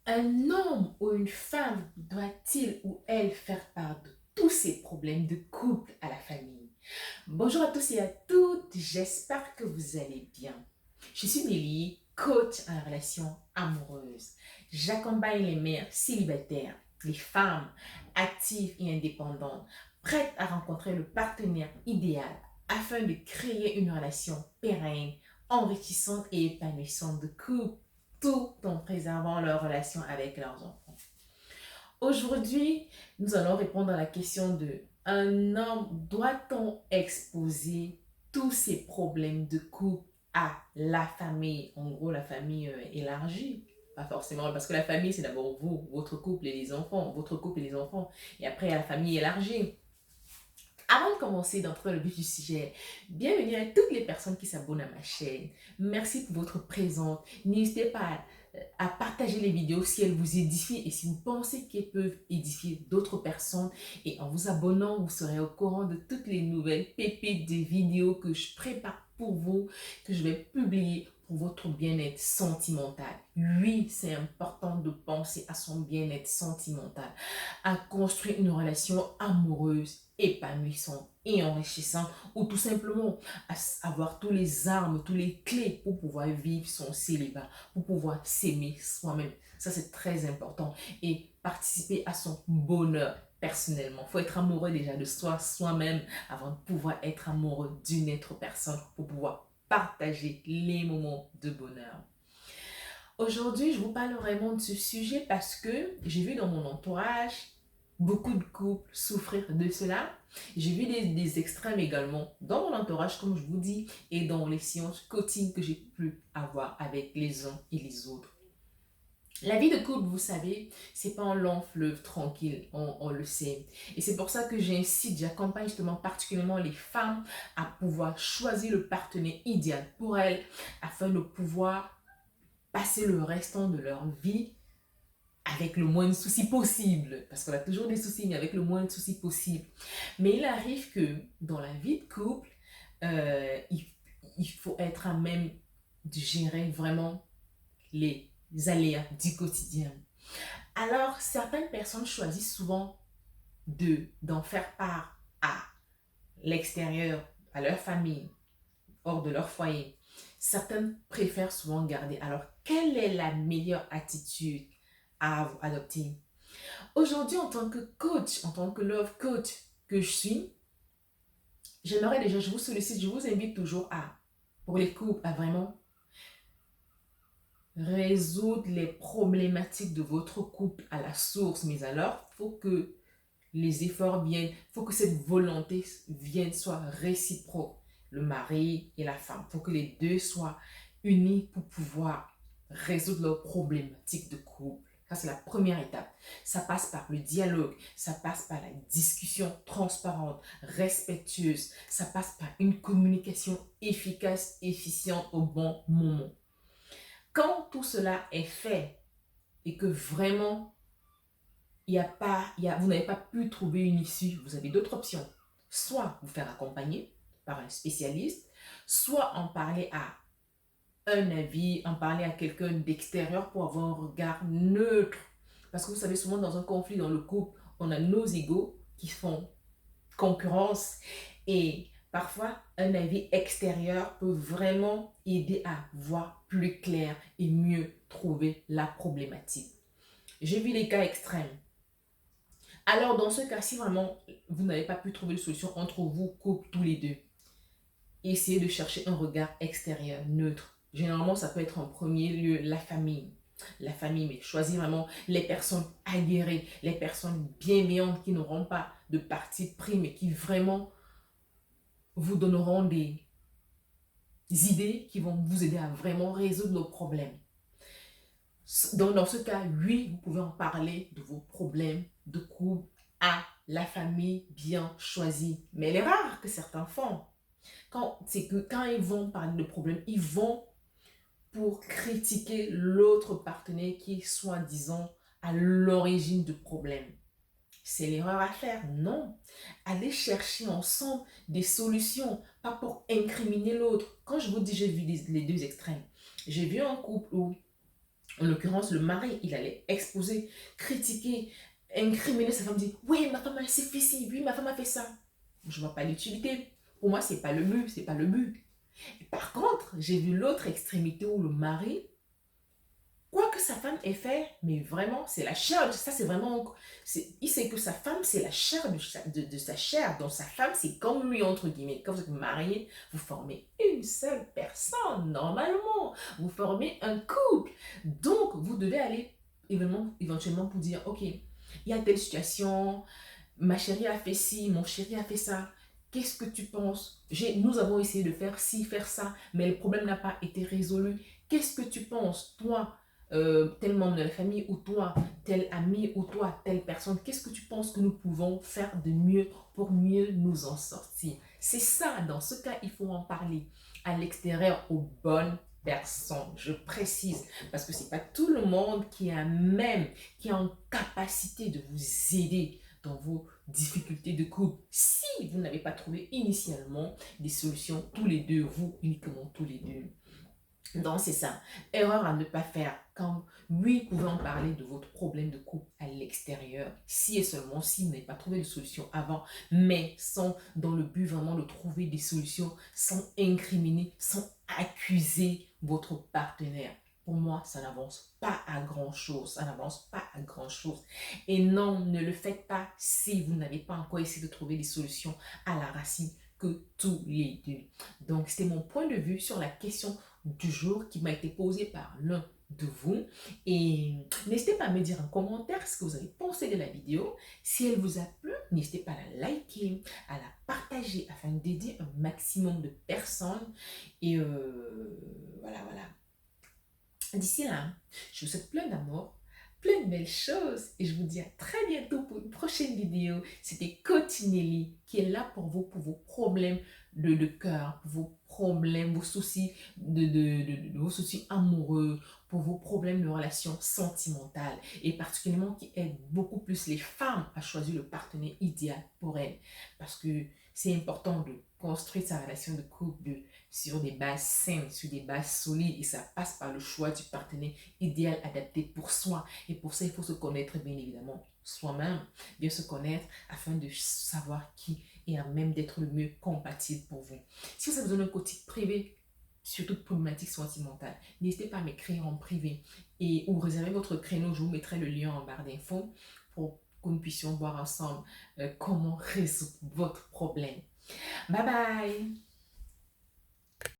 Un homme ou une femme doit-il ou elle faire part de tous ses problèmes de couple à la famille? Bonjour à tous et à toutes, j'espère que vous allez bien. Je suis Nelly, coach en relations amoureuses. J'accompagne les mères célibataires, les femmes actives et indépendantes, prêtes à rencontrer le partenaire idéal afin de créer une relation pérenne, enrichissante et épanouissante de couple, tout en préservant leur relation avec leurs enfants. Aujourd'hui, nous allons répondre à la question de un homme doit-on exposer tous ses problèmes de couple à la famille, en gros la famille élargie? Pas forcément, parce que la famille c'est d'abord vous, votre couple et les enfants, votre couple et les enfants, et après il y a la famille élargie. Avant de commencer d'entrer dans le vif du sujet, bienvenue à toutes les personnes qui s'abonnent à ma chaîne. Merci pour votre présence. N'hésitez pas à partager les vidéos si elles vous édifient et si vous pensez qu'elles peuvent édifier d'autres personnes. Et en vous abonnant, vous serez au courant de toutes les nouvelles pépites de vidéos que je prépare pour vous, que je vais publier pour votre bien-être sentimental. Oui, c'est important de penser à son bien-être sentimental, à construire une relation amoureuse, épanouissante et enrichissante, ou tout simplement à avoir tous les armes, tous les clés pour pouvoir vivre son célibat, pour pouvoir s'aimer soi-même. Ça, c'est très important. Et participer à son bonheur personnellement. Il faut être amoureux déjà de soi, soi-même, avant de pouvoir être amoureux d'une autre personne, pour pouvoir partager les moments de bonheur. Aujourd'hui, je vous parle vraiment de ce sujet parce que j'ai vu dans mon entourage beaucoup de couples souffrir de cela. J'ai vu des extrêmes également dans mon entourage, comme je vous dis, et dans les séances coaching que j'ai pu avoir avec les uns et les autres. La vie de couple, vous savez, c'est pas un long fleuve tranquille, on le sait. Et c'est pour ça que j'incite, j'accompagne justement particulièrement les femmes à pouvoir choisir le partenaire idéal pour elles afin de pouvoir passer le restant de leur vie avec le moins de soucis possible. Parce qu'on a toujours des soucis, mais avec le moins de soucis possible. Mais il arrive que dans la vie de couple, euh, il, il faut être à même de gérer vraiment les aléas du quotidien. Alors, certaines personnes choisissent souvent d'en faire part à l'extérieur, à leur famille, hors de leur foyer. Certaines préfèrent souvent garder. Alors, quelle est la meilleure attitude à adopter? Aujourd'hui, en tant que coach, en tant que love coach que je suis, j'aimerais déjà, je vous sollicite, je vous invite toujours à, pour les couples, à vraiment résoudre les problématiques de votre couple à la source. Mais alors, il faut que les efforts viennent, il faut que cette volonté vienne, soit réciproque, le mari et la femme. Il faut que les deux soient unis pour pouvoir résoudre leurs problématiques de couple. Ça, c'est la première étape. Ça passe par le dialogue, ça passe par la discussion transparente, respectueuse, ça passe par une communication efficace, efficiente au bon moment. Quand tout cela est fait et que vraiment vous n'avez pas pu trouver une issue, vous avez d'autres options. Soit vous faire accompagner par un spécialiste, soit en parler à un avis, en parler à quelqu'un d'extérieur pour avoir un regard neutre. Parce que vous savez, souvent dans un conflit dans le couple, on a nos égos qui font concurrence et parfois un avis extérieur peut vraiment aider à voir plus clair et mieux trouver la problématique. J'ai vu les cas extrêmes. Alors, dans ce cas, si vraiment vous n'avez pas pu trouver de solution entre vous, couple, tous les deux, essayez de chercher un regard extérieur, neutre. Généralement, ça peut être en premier lieu la famille. La famille, mais choisir vraiment les personnes aguerries, les personnes bienveillantes qui n'auront pas de parti pris, mais qui vraiment vous donneront des idées qui vont vous aider à vraiment résoudre nos problèmes. Donc, dans ce cas, oui, vous pouvez en parler de vos problèmes de couple à la famille bien choisie. Mais il est rare que certains font. C'est que quand ils vont parler de problèmes, ils vont pour critiquer l'autre partenaire qui est soi-disant à l'origine du problème. C'est l'erreur à faire. Non. Allez chercher ensemble des solutions, pas pour incriminer l'autre. Quand je vous dis, j'ai vu les deux extrêmes. J'ai vu un couple où En l'occurrence, le mari, il allait exposer, critiquer, incriminer sa femme, dire oui, ma femme a fait ci, oui, ma femme a fait ça. Je ne vois pas l'utilité. Pour moi, c'est pas le but, c'est pas le but. Et par contre, j'ai vu l'autre extrémité où le mari, quoi que sa femme ait fait, mais vraiment, c'est la chair. Ça, c'est vraiment. Il sait que sa femme, c'est la chair de sa chair. Donc, sa femme, c'est comme lui, entre guillemets. Quand vous êtes marié, vous formez une seule personne, normalement. Vous formez un couple. Donc, vous devez aller éventuellement pour dire ok, il y a telle situation, ma chérie a fait ci, mon chéri a fait ça. Qu'est-ce que tu penses? Nous avons essayé de faire ci, faire ça, mais le problème n'a pas été résolu. Qu'est-ce que tu penses, toi, tel membre de la famille, ou toi, tel ami, ou toi, telle personne, qu'est-ce que tu penses que nous pouvons faire de mieux pour mieux nous en sortir? C'est ça, dans ce cas, il faut en parler à l'extérieur aux bonnes personnes. Je précise, parce que c'est pas tout le monde qui est même, qui est en capacité de vous aider dans vos difficultés de couple. Si vous n'avez pas trouvé initialement des solutions tous les deux, vous uniquement tous les deux. Donc, c'est ça. Erreur à ne pas faire quand oui, vous pouvez en parler de votre problème de couple à l'extérieur, si et seulement si vous n'avez pas trouvé de solution avant, mais sans dans le but vraiment de trouver des solutions, sans incriminer, sans accuser votre partenaire. Pour moi, ça n'avance pas à grand-chose. Ça n'avance pas à grand-chose. Et non, ne le faites pas si vous n'avez pas encore essayé de trouver des solutions à la racine que tous les deux. Donc, c'était mon point de vue sur la question du jour qui m'a été posée par l'un de vous. Et n'hésitez pas à me dire en commentaire ce que vous avez pensé de la vidéo. Si elle vous a plu, n'hésitez pas à la liker, à la partager afin d'aider un maximum de personnes. Et voilà, voilà. D'ici là, je vous souhaite plein d'amour, plein de belles choses et je vous dis à très bientôt pour une prochaine vidéo. C'était Coach Nelly qui est là pour vous, pour vos problèmes de cœur, pour vos problèmes, vos soucis vos soucis amoureux, pour vos problèmes de relations sentimentales et particulièrement qui aide beaucoup plus les femmes à choisir le partenaire idéal pour elles parce que c'est important de construire sa relation de couple sur des bases saines, sur des bases solides et ça passe par le choix du partenaire idéal adapté pour soi. Et pour ça, il faut se connaître bien évidemment soi-même, bien se connaître afin de savoir qui est à même d'être le mieux compatible pour vous. Si vous avez besoin d'un coaching privé sur toute problématique sentimentale, n'hésitez pas à m'écrire en privé et ou réserver votre créneau, je vous mettrai le lien en barre d'infos pour que nous puissions voir ensemble comment résoudre votre problème. Bye bye!